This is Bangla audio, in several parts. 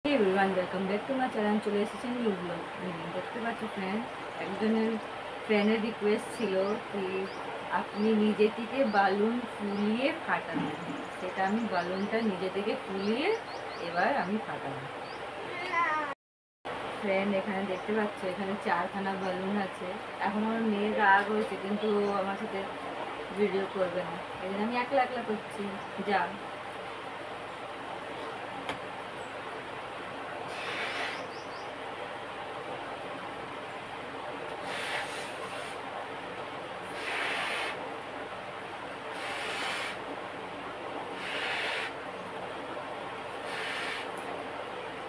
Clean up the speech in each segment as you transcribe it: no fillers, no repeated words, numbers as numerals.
Hey everyone, welcome back to my channel. চলে এসেছি নিউ ব্লগ। দেখতে পাচ্ছি ফ্রেন্ড, একজনের ফ্রেন্ডের রিকোয়েস্ট ছিল কি আপনি নিজে থেকে বালুন ফুলিয়ে ফাটাবেন। সেটা আমি বালুনটা নিজে থেকে ফুলিয়ে এবার আমি ফাটাবো। ফ্রেন্ড এখানে দেখতে পাচ্ছ, এখানে 4খানা বালুন আছে। এখন আমার মেয়ের রাগ হয়েছে, কিন্তু আমার সাথে ভিডিও করবে না, এই জন্য আমি একলা একলা করছি। যা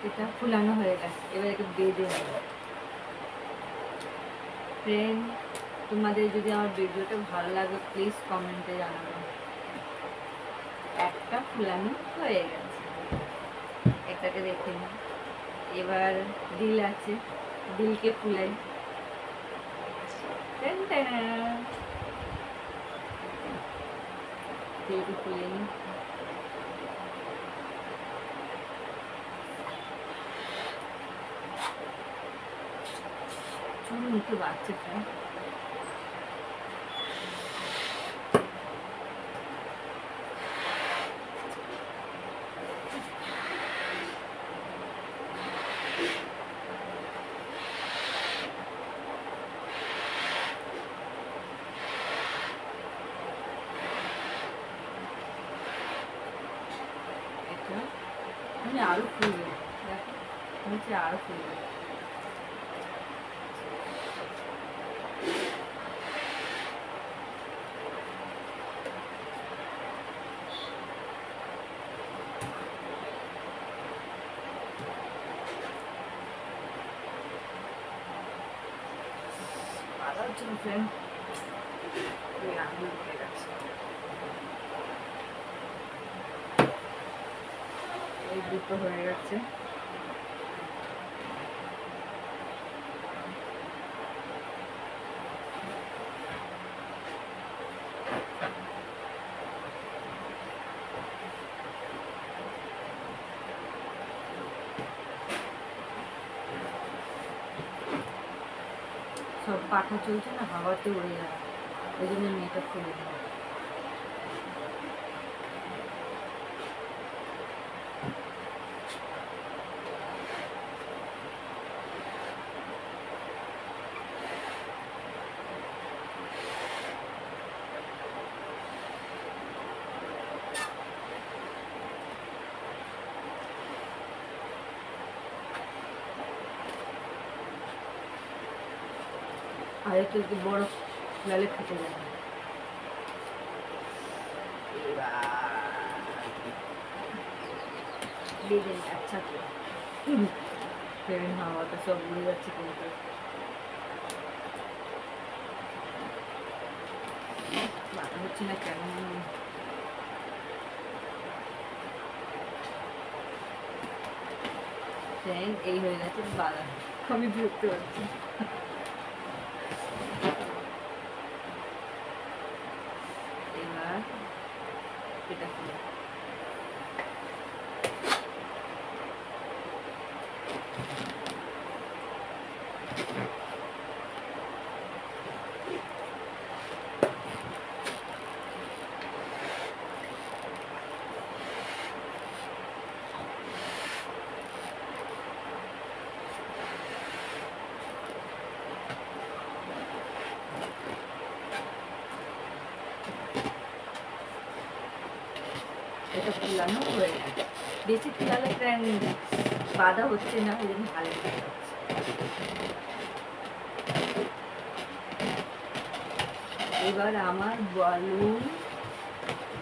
এটা ফুলানো হয়ে গেছে, এবার একটু বেঁধে নেব। ফ্রেন্ড, তোমাদের যদি আমার ভিডিওটা ভালো লাগে প্লিজ কমেন্টে জানাবে। একটা ফুলানো হয়ে গেছে, একটাকে দেখে নিই। এবার দিল আছে, দিলকে ফুলাই। দিলকে ফুলে নিই। চুল মুখে বাড়ছে ফ্রেন্ড। আমি আরো ফুলবে, দেখো নিচে আরো ফুলবে। বাধা হচ্ছে না ফ্রেন্ড, আঙুল উঠে গেছে। এই দুটো হয়ে গেছে। সব পাখা চলছে না, হাওয়াতে উড়ে যাবে, ওই জন্য মেয়েটা খুলে দেবে। আর একটু একটু বড় লালে ফেটে যাবে। বেঁধে আচ্ছা করে ফ্রেন্ড, হাওয়াটা সব উড়ে যাচ্ছে, কিন্তু বাধা হচ্ছে না কেন। ফ্রেন্ড এই হয়ে গেছে বাধা, আমি বুঝতে পারছি। এবার এটা খুলে এটা ফুলানো হয়ে গেছে। বেশি ফুলালে ফ্রেন্ড বাধা হচ্ছে না, ওই জন্য ভালো হচ্ছে। এবার আমার বালুন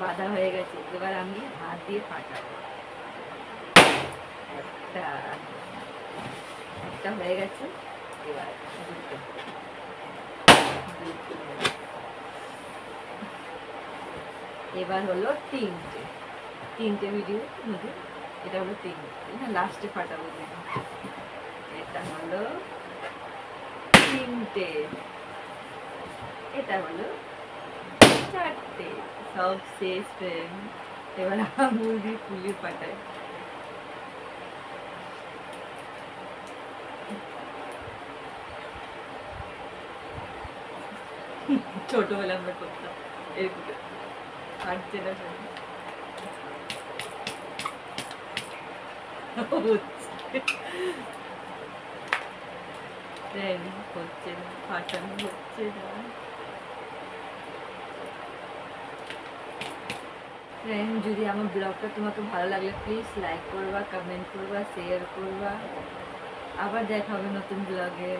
বাঁধা হয়ে গেছে, এবার আমি হাত দিয়ে ফাটাবো। একটা হয়ে গেছে, এবার দুটো। এবার হলো তিনটে ভিডিও মধ্যে এটা হলো তিনটে, না লাস্টে ফাটাবো। এটা হলো তিনটে, এটা হলো চারটে, সব শেষ ফ্রেন্ড। এবার আঙুল দিয়ে ফুলিয়ে ফাটাই। ছোটবেলা আমরা করতাম এরকম ফাটছে না হচ্ছে না, ফাটানো হচ্ছে না। ফ্রেন্ড, যদি আমার ব্লগটা তোমাকে ভালো লাগলে প্লিজ লাইক করবা, কমেন্ট করবা, শেয়ার করবা। আবার দেখা হবে নতুন ব্লগে।